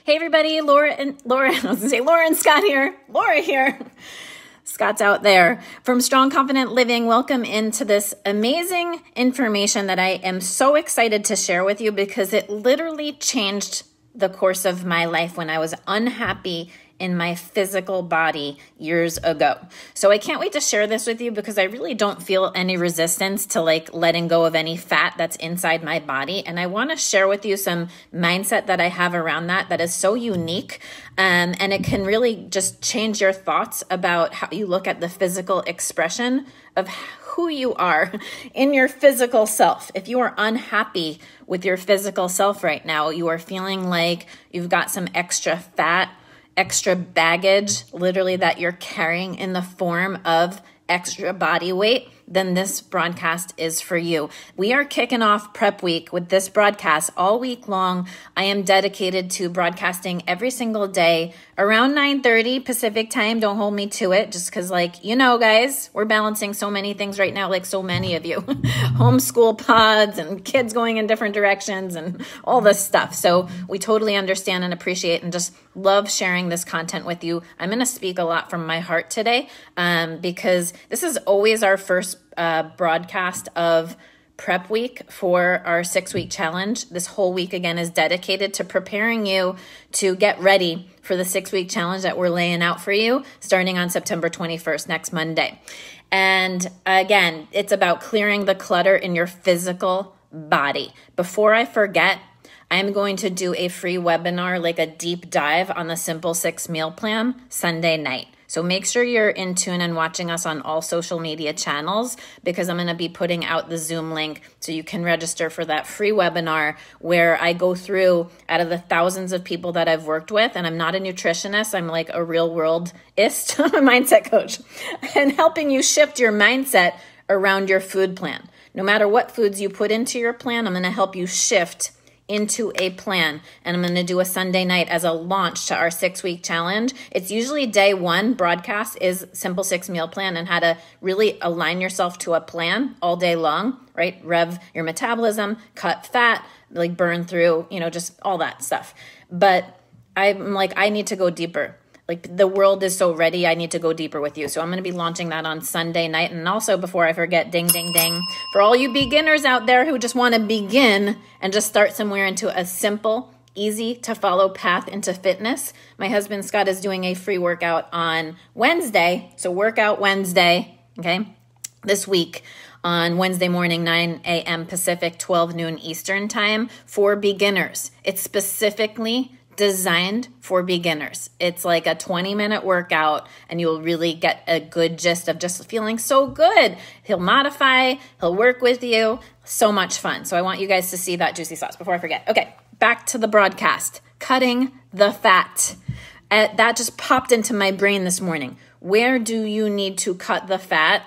Hey everybody, Laura, I was gonna say Laura and Scott here. Laura here. Scott's out there from Strong Confident Living. Welcome into this amazing information that I am so excited to share with you because it literally changed the course of my life when I was unhappy in my physical body years ago. So I can't wait to share this with you because I really don't feel any resistance to letting go of any fat that's inside my body. And I want to share with you some mindset that I have around that is so unique. And it can really just change your thoughts about how you look at the physical expression of who you are in your physical self. If you are unhappy with your physical self right now, you are feeling like you've got some extra fat, extra baggage, literally that you're carrying in the form of extra body weight, then this broadcast is for you. We are kicking off prep week with this broadcast all week long. I am dedicated to broadcasting every single day around 9:30 Pacific time. Don't hold me to it just because guys, we're balancing so many things right now, like so many of you. Homeschool pods and kids going in different directions and all this stuff. So we totally understand and appreciate and just love sharing this content with you. I'm going to speak a lot from my heart today because this is always our first broadcast of prep week for our 6-week challenge. This whole week again is dedicated to preparing you to get ready for the 6-week challenge that we're laying out for you starting on September 21st, next Monday. And again, it's about clearing the clutter in your physical body. Before I forget, I'm going to do a free webinar, like a deep dive on the Simple 6 meal plan Sunday night. So make sure you're in tune and watching us on all social media channels because I'm going to be putting out the Zoom link so you can register for that free webinar where I go through out of the thousands of people that I've worked with, and I'm not a nutritionist, I'm like a real worldist, a mindset coach, and helping you shift your mindset around your food plan. No matter what foods you put into your plan, I'm going to help you shift into a plan. And I'm going to do a Sunday night as a launch to our 6-week challenge. It's usually day one broadcast is Simple 6 meal plan and how to really align yourself to a plan all day long, right? Rev your metabolism, cut fat, burn through, just all that stuff. But I'm I need to go deeper. The world is so ready, I need to go deeper with you. So I'm going to be launching that on Sunday night. And also, before I forget, ding, ding, ding, for all you beginners out there who just want to begin and just start somewhere into a simple, easy to follow path into fitness, my husband Scott is doing a free workout on Wednesday. So Workout Wednesday, okay, this week on Wednesday morning, 9 a.m. Pacific, 12 noon Eastern time for beginners. It's specifically designed for beginners. It's like a 20-minute workout and you'll really get a good gist of just feeling so good. He'll modify, he'll work with you. So much fun. So I want you guys to see that juicy sauce before I forget. Okay, back to the broadcast. Cutting the fat. That just popped into my brain this morning. Where do you need to cut the fat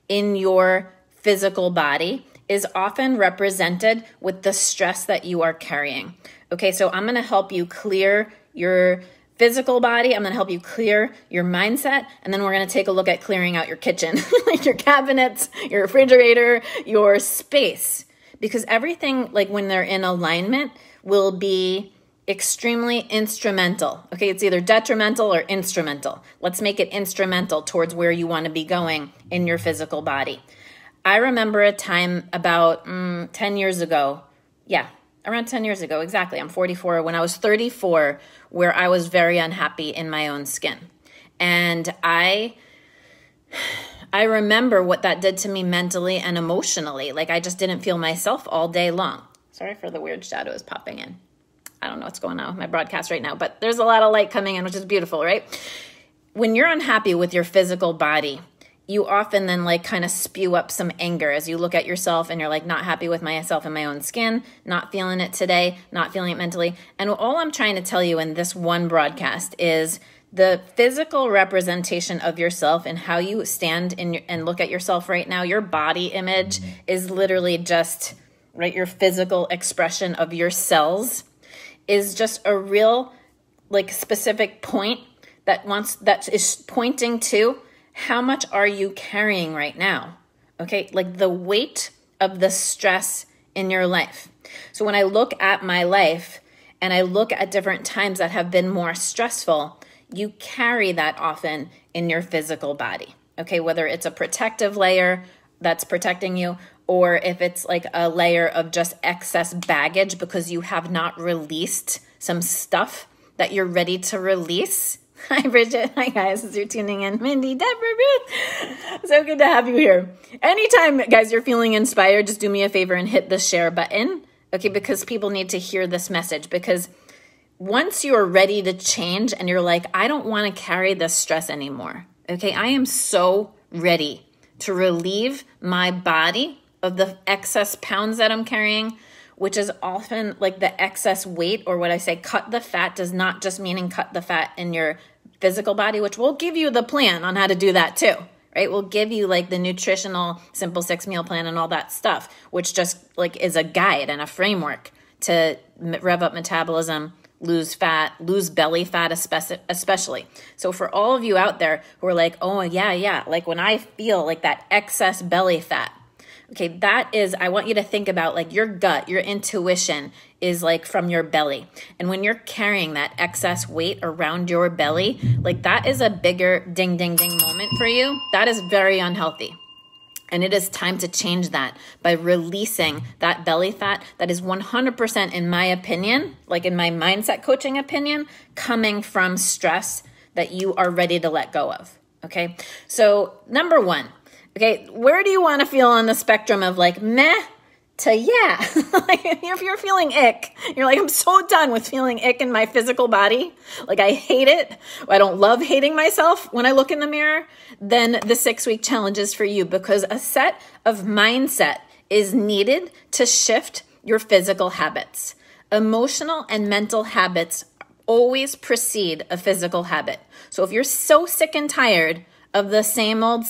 in your physical body is often represented with the stress that you are carrying. Okay, so I'm going to help you clear your physical body. I'm going to help you clear your mindset. And then we're going to take a look at clearing out your kitchen, like your cabinets, your refrigerator, your space. Because everything, when they're in alignment, will be extremely instrumental. Okay, it's either detrimental or instrumental. Let's make it instrumental towards where you want to be going in your physical body. I remember a time about 10 years ago. Yeah, around 10 years ago, exactly. I'm 44. When I was 34, where I was very unhappy in my own skin. And I remember what that did to me mentally and emotionally. I just didn't feel myself all day long. Sorry for the weird shadows popping in. I don't know what's going on with my broadcast right now, but there's a lot of light coming in, which is beautiful, right? When you're unhappy with your physical body, you often then kind of spew up some anger as you look at yourself and you're not happy with myself and my own skin, not feeling it today, not feeling it mentally. And all I'm trying to tell you in this one broadcast is the physical representation of yourself and how you stand and look at yourself right now. Your body image is literally just, right, your physical expression of your cells is just a real specific point that is pointing to how much are you carrying right now? Okay, the weight of the stress in your life. So when I look at my life and I look at different times that have been more stressful, you carry that often in your physical body. Okay, whether it's a protective layer that's protecting you, or if it's like a layer of just excess baggage because you have not released some stuff that you're ready to release. Hi, Bridget. Hi, guys. As you're tuning in, Mindy, Deborah, Ruth. So good to have you here. Anytime, guys, you're feeling inspired, just do me a favor and hit the share button. Okay, because people need to hear this message. Because once you're ready to change and you're like, I don't want to carry this stress anymore. Okay, I am so ready to relieve my body of the excess pounds that I'm carrying, which is often like the excess weight, or what I say, cut the fat, does not just meaning cut the fat in your physical body, which we'll give you the plan on how to do that too, right? We'll give you like the nutritional simple 6-meal plan and all that stuff, which just like is a guide and a framework to rev up metabolism, lose fat, lose belly fat especially. So for all of you out there who are like, oh yeah, like when I feel like that excess belly fat, okay, that is, I want you to think about like your gut, your intuition is like from your belly. And when you're carrying that excess weight around your belly, like that is a bigger ding, ding, ding moment for you. That is very unhealthy. And it is time to change that by releasing that belly fat that is 100%, in my opinion, like in my mindset coaching opinion, coming from stress that you are ready to let go of. Okay. So number one, okay, where do you want to feel on the spectrum of like meh to yeah? Like if you're feeling ick, you're like, I'm so done with feeling ick in my physical body. Like I hate it. I don't love hating myself when I look in the mirror. Then the 6-week challenge is for you, because a set of mindset is needed to shift your physical habits. Emotional and mental habits always precede a physical habit. So if you're so sick and tired of the same old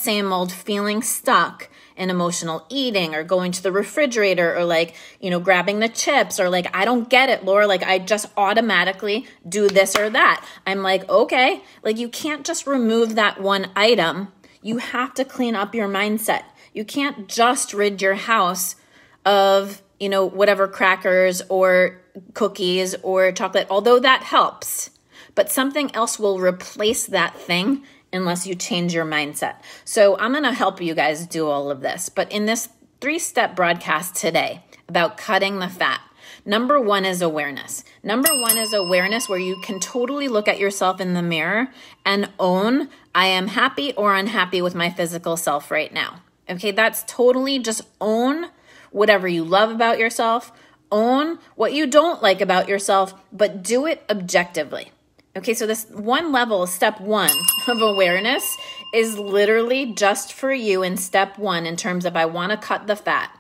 feeling stuck in emotional eating, or going to the refrigerator, or like, grabbing the chips, or like, I don't get it, Laura, like I just automatically do this or that. I'm like, okay, like you can't just remove that one item. You have to clean up your mindset. You can't just rid your house of, whatever crackers or cookies or chocolate, although that helps, but something else will replace that thing unless you change your mindset. So I'm going to help you guys do all of this. But in this 3-step broadcast today about cutting the fat, number one is awareness. Number one is awareness, where you can totally look at yourself in the mirror and own, I am happy or unhappy with my physical self right now. Okay, that's totally just own whatever you love about yourself, own what you don't like about yourself, but do it objectively. Okay, so this one level, step one of awareness, is literally just for you in step one in terms of I want to cut the fat.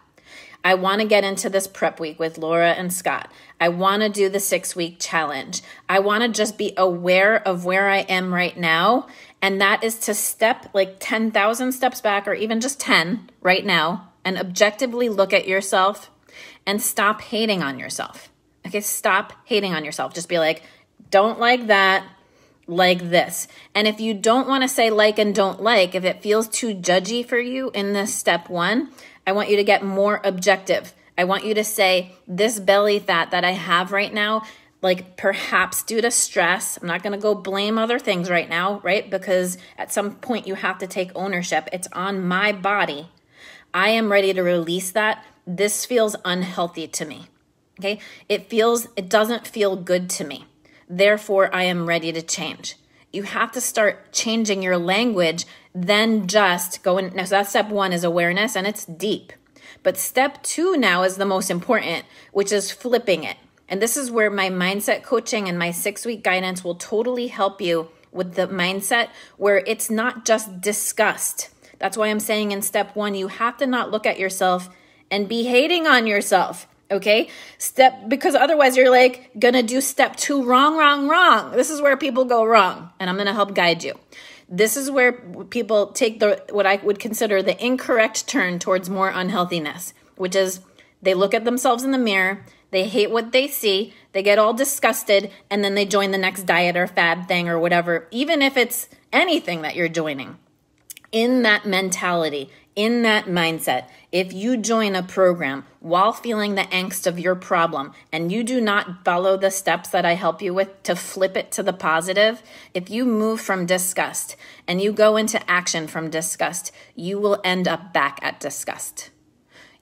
I want to get into this prep week with Laura and Scott. I want to do the 6-week challenge. I want to just be aware of where I am right now. And that is to step like 10,000 steps back, or even just 10 right now, and objectively look at yourself and stop hating on yourself. Okay, stop hating on yourself. Just be like, don't like that, like this. And if you don't want to say like and don't like, if it feels too judgy for you in this step one, I want you to get more objective. I want you to say, this belly fat that I have right now, like perhaps due to stress, I'm not going to go blame other things right now, right? Because at some point you have to take ownership. It's on my body. I am ready to release that. This feels unhealthy to me. Okay? It doesn't feel good to me. Therefore, I am ready to change. You have to start changing your language, then just go in. Now, so that's step one, is awareness, and it's deep. But step two now is the most important, which is flipping it. And this is where my mindset coaching and my 6-week guidance will totally help you with the mindset, where it's not just disgust. That's why I'm saying in step one, you have to not look at yourself and be hating on yourself. Okay, because otherwise you're like gonna do step two wrong. This is where people go wrong, and I'm gonna help guide you. This is where people take what I would consider the incorrect turn towards more unhealthiness, which is they look at themselves in the mirror, they hate what they see, they get all disgusted, and then they join the next diet or fad thing or whatever, even if it's anything that you're joining. In that mentality, in that mindset, if you join a program while feeling the angst of your problem and you do not follow the steps that I help you with to flip it to the positive, if you move from disgust and you go into action from disgust, you will end up back at disgust.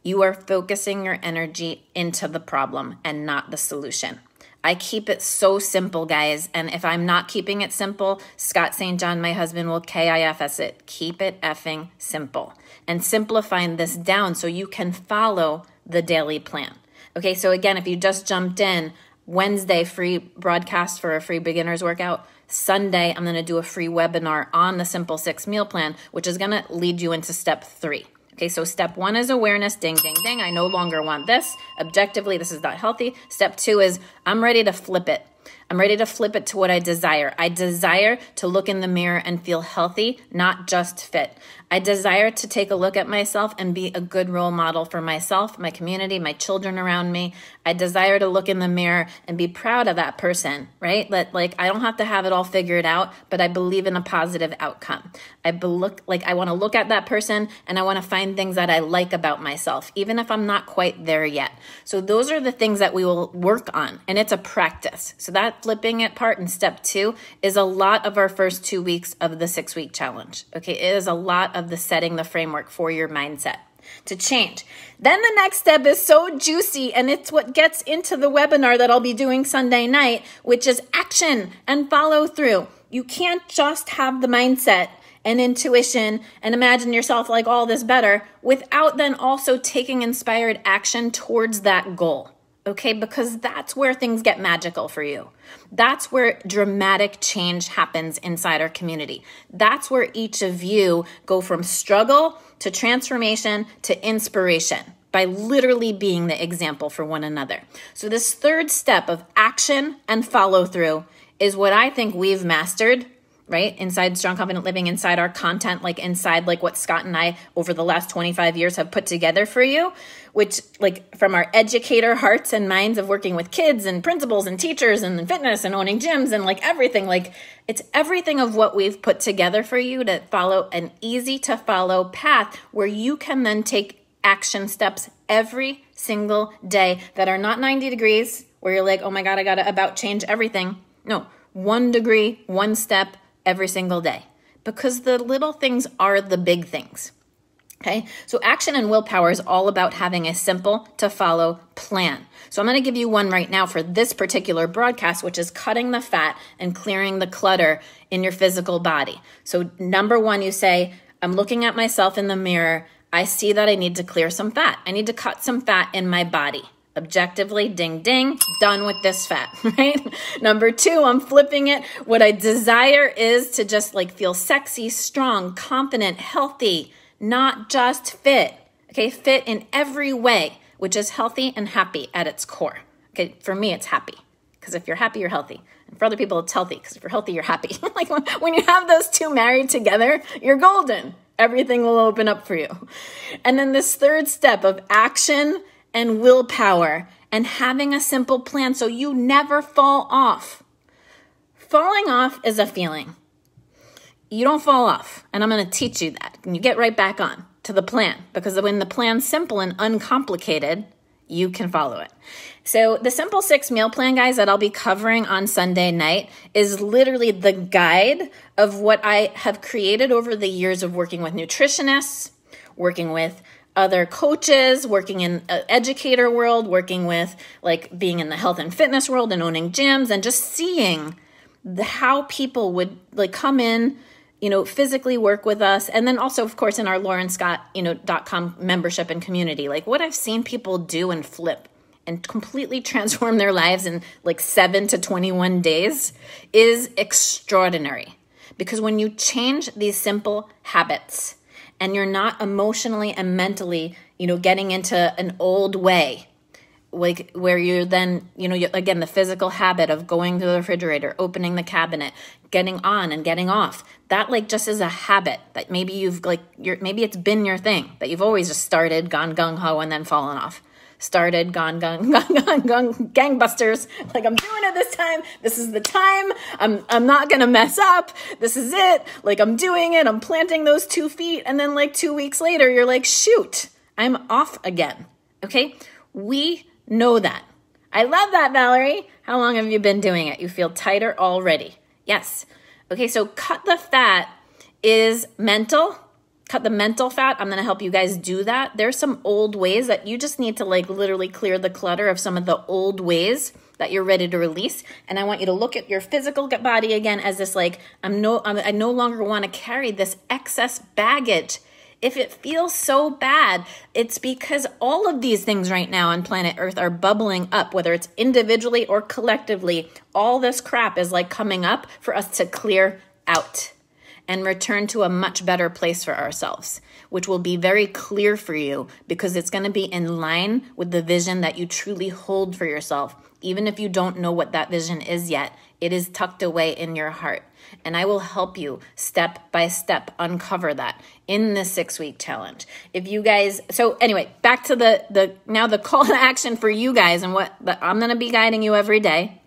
You are focusing your energy into the problem and not the solution. I keep it so simple, guys. And if I'm not keeping it simple, Scott St. John, my husband, will KIFS it. Keep it effing simple. And simplifying this down so you can follow the daily plan. Okay, so again, if you just jumped in, Wednesday, free broadcast for a free beginner's workout. Sunday, I'm going to do a free webinar on the Simple 6 meal plan, which is going to lead you into step 3. Okay, so step 1 is awareness, ding, ding, ding. I no longer want this. Objectively, this is not healthy. Step 2 is I'm ready to flip it. I'm ready to flip it to what I desire. I desire to look in the mirror and feel healthy, not just fit. I desire to take a look at myself and be a good role model for myself, my community, my children around me. I desire to look in the mirror and be proud of that person, right? Like I don't have to have it all figured out, but I believe in a positive outcome. I want to look at that person and I want to find things that I like about myself, even if I'm not quite there yet. So those are the things that we will work on, and it's a practice. So that flipping it part in step 2 is a lot of our first 2 weeks of the 6-week challenge. Okay, it is a lot of the setting the framework for your mindset to change. Then the next step is so juicy, and it's what gets into the webinar that I'll be doing Sunday night, which is action and follow through. You can't just have the mindset and intuition and imagine yourself like all this better without then also taking inspired action towards that goal. Okay, because that's where things get magical for you. That's where dramatic change happens inside our community. That's where each of you go from struggle to transformation to inspiration by literally being the example for one another. So this third step of action and follow through is what I think we've mastered, right? Inside Strong Confident Living, inside our content, inside what Scott and I over the last 25 years have put together for you, which from our educator hearts and minds of working with kids and principals and teachers and fitness and owning gyms and everything, it's everything of what we've put together for you to follow an easy to follow path where you can then take action steps every single day that are not 90 degrees where you're like, oh my God, I got to about change everything. No, 1 degree, 1 step, every single day, because the little things are the big things. Okay, so action and willpower is all about having a simple to follow plan. So I'm going to give you one right now for this particular broadcast, which is cutting the fat and clearing the clutter in your physical body. So number 1, you say, I'm looking at myself in the mirror. I see that I need to clear some fat. I need to cut some fat in my body. Objectively, ding, ding, done with this fat, right? Number 2, I'm flipping it. What I desire is to just feel sexy, strong, confident, healthy, not just fit. Okay, fit in every way, which is healthy and happy at its core. Okay, for me, it's happy, because if you're happy, you're healthy. And for other people, it's healthy, because if you're healthy, you're happy. When you have those two married together, you're golden. Everything will open up for you. And then this third step of action and willpower and having a simple plan so you never fall off. Falling off is a feeling. You don't fall off, and I'm going to teach you that. And you get right back on to the plan, because when the plan's simple and uncomplicated, you can follow it. So the Simple 6 meal plan, guys, that I'll be covering on Sunday night is literally the guide of what I have created over the years of working with nutritionists, working with other coaches, working in educator world, working with being in the health and fitness world and owning gyms, and just seeing how people would come in, physically work with us. And then also, of course, in our laurenscott.com membership and community, what I've seen people do and flip and completely transform their lives in 7 to 21 days is extraordinary. Because when you change these simple habits and you're not emotionally and mentally, getting into an old way, where you're then, again, the physical habit of going to the refrigerator, opening the cabinet, getting on and getting off, that just is a habit that maybe maybe it's been your thing, that you've always just started, gone gung-ho, and then fallen off. started, gone, gangbusters. Like, I'm doing it this time. This is the time. I'm not going to mess up. This is it. Like, I'm doing it. I'm planting those 2 feet. And then like 2 weeks later, you're like, shoot, I'm off again. Okay. We know that. I love that, Valerie. How long have you been doing it? You feel tighter already. Yes. Okay. So cut the fat is mental. Cut the mental fat. I'm going to help you guys do that. There's some old ways that you just need to like literally clear the clutter of some of the old ways that you're ready to release. And I want you to look at your physical body again as this like, I no longer want to carry this excess baggage. If it feels so bad, it's because all of these things right now on planet Earth are bubbling up, whether it's individually or collectively. All this crap is like coming up for us to clear out and return to a much better place for ourselves, which will be very clear for you because it's going to be in line with the vision that you truly hold for yourself. Even if you don't know what that vision is yet, it is tucked away in your heart. And I will help you step by step uncover that in the 6-week challenge. If you guys, so anyway, back to the call to action for you guys and what I'm going to be guiding you every day.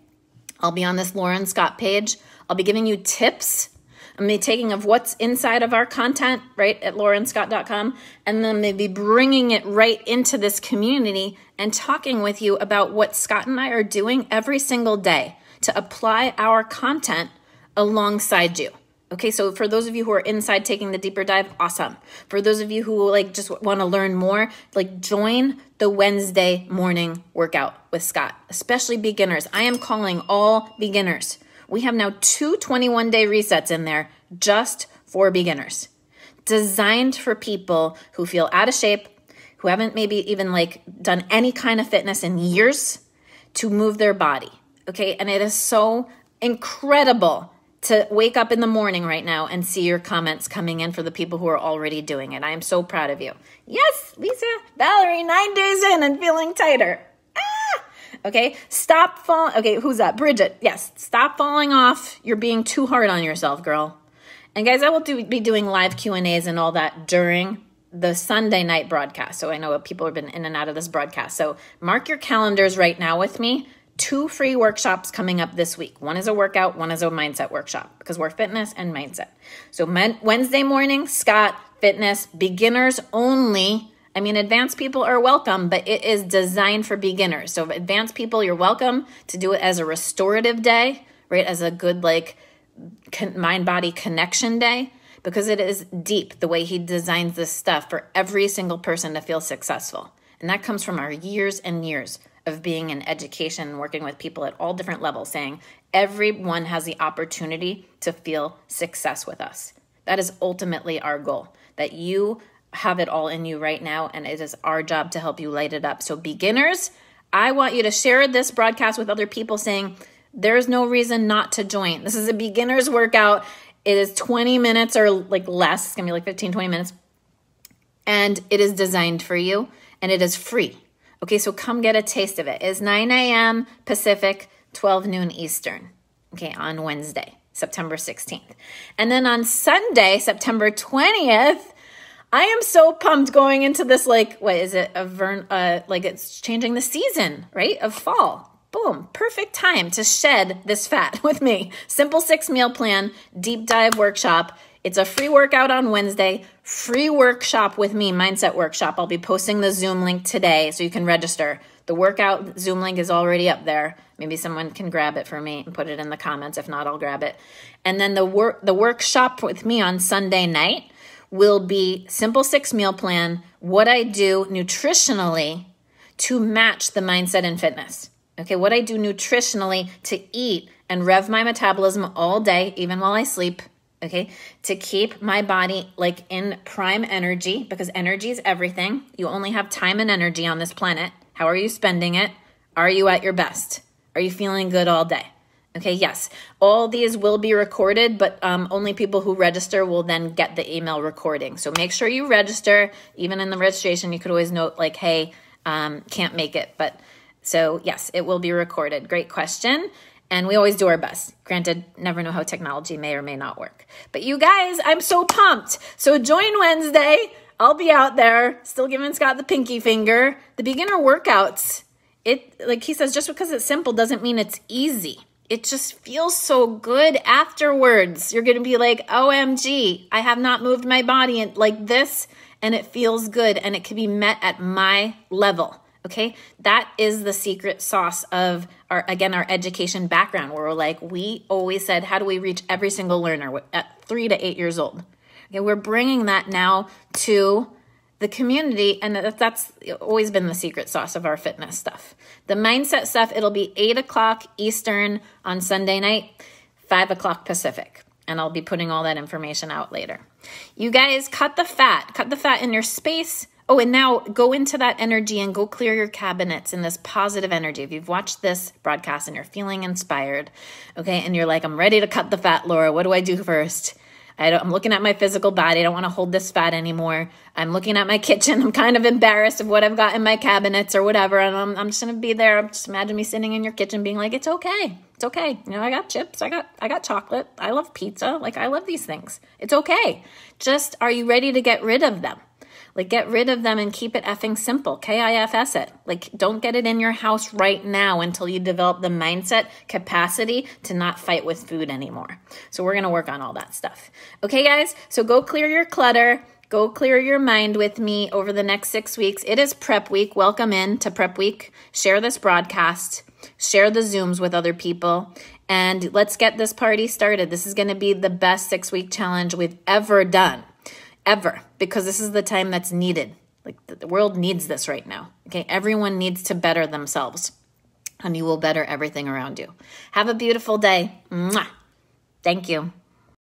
I'll be on this Lauren Scott page. I'll be giving you tips. I'm going to be taking of what's inside of our content, right, at laurenscott.com, and then maybe bringing it right into this community and talking with you about what Scott and I are doing every single day to apply our content alongside you. Okay, so for those of you who are inside taking the deeper dive, awesome. For those of you who like just want to learn more, like join the Wednesday morning workout with Scott, especially beginners. I am calling all beginners. We have now 2 21-day resets in there just for beginners, designed for people who feel out of shape, who haven't maybe even like done any kind of fitness in years to move their body. Okay. And it is so incredible to wake up in the morning right now and see your comments coming in for the people who are already doing it. I am so proud of you. Yes, Lisa, Valerie, 9 days in and feeling tighter. Okay, stop falling. Okay, who's that? Bridget. Yes, stop falling off. You're being too hard on yourself, girl. And guys, I will be doing live Q&As and all that during the Sunday night broadcast. So I know people have been in and out of this broadcast. So mark your calendars right now with me. 2 free workshops coming up this week. One is a workout, one is a mindset workshop because we're fitness and mindset. So Wednesday morning, Scott, fitness, beginners only. I mean, advanced people are welcome, but it is designed for beginners. So advanced people, you're welcome to do it as a restorative day, right? As a good like mind-body connection day, because it is deep the way he designs this stuff for every single person to feel successful. And that comes from our years and years of being in education and working with people at all different levels, saying everyone has the opportunity to feel success with us. That is ultimately our goal, that you have it all in you right now, and it is our job to help you light it up. So beginners, I want you to share this broadcast with other people saying there's no reason not to join. This is a beginner's workout. It is 20 minutes or like less. It's going to be like 15, 20 minutes. And it is designed for you, and it is free. Okay, so come get a taste of it. It's 9 a.m. Pacific, 12 noon Eastern, okay, on Wednesday, September 16th. And then on Sunday, September 20th, I am so pumped going into this, like, what is it? Like it's changing the season, right? Of fall. Boom. Perfect time to shed this fat with me. Simple 6 meal plan, deep dive workshop. It's a free workout on Wednesday, free workshop with me, mindset workshop. I'll be posting the Zoom link today so you can register. The workout Zoom link is already up there. Maybe someone can grab it for me and put it in the comments. If not, I'll grab it. And then the workshop with me on Sunday night will be simple 6 meal plan, what I do nutritionally to match the mindset and fitness. Okay, what I do nutritionally to eat and rev my metabolism all day, even while I sleep, okay, to keep my body like in prime energy, because energy is everything. You only have time and energy on this planet. How are you spending it? Are you at your best? Are you feeling good all day? Okay, yes, all these will be recorded, but only people who register will then get the email recording. So make sure you register. Even in the registration, you could always note like, hey, can't make it. But so yes, it will be recorded. Great question. And we always do our best. Granted, never know how technology may or may not work. But you guys, I'm so pumped. So join Wednesday. I'll be out there still giving Scott the pinky finger. The beginner workouts, like he says, just because it's simple doesn't mean it's easy. It just feels so good afterwards. You're going to be like, OMG, I have not moved my body like this, and it feels good, and it can be met at my level. Okay, that is the secret sauce of our education background, where we're like, we always said, how do we reach every single learner at 3 to 8 years old? Okay, we're bringing that now to the community, and that's always been the secret sauce of our fitness stuff. The mindset stuff, it'll be 8 o'clock Eastern on Sunday night, 5 o'clock Pacific, and I'll be putting all that information out later. You guys, cut the fat in your space. Oh, and now go into that energy and go clear your cabinets in this positive energy. If you've watched this broadcast and you're feeling inspired, okay, and you're like, I'm ready to cut the fat, Laura, what do I do first? I'm looking at my physical body. I don't want to hold this fat anymore. I'm looking at my kitchen. I'm kind of embarrassed of what I've got in my cabinets or whatever. And I'm just going to be there. Just imagine me sitting in your kitchen being like, it's okay. It's okay. You know, I got chips. I got chocolate. I love pizza. Like, I love these things. It's okay. Just, are you ready to get rid of them? Like, get rid of them and keep it effing simple. KIFS it. Like, don't get it in your house right now until you develop the mindset capacity to not fight with food anymore. So we're going to work on all that stuff. Okay, guys? So go clear your clutter. Go clear your mind with me over the next 6 weeks. It is prep week. Welcome in to prep week. Share this broadcast. Share the Zooms with other people. And let's get this party started. This is going to be the best 6-week challenge we've ever done. Ever, because this is the time that's needed. Like, the world needs this right now. Okay, everyone needs to better themselves, and you will better everything around you. Have a beautiful day. Mwah. Thank you.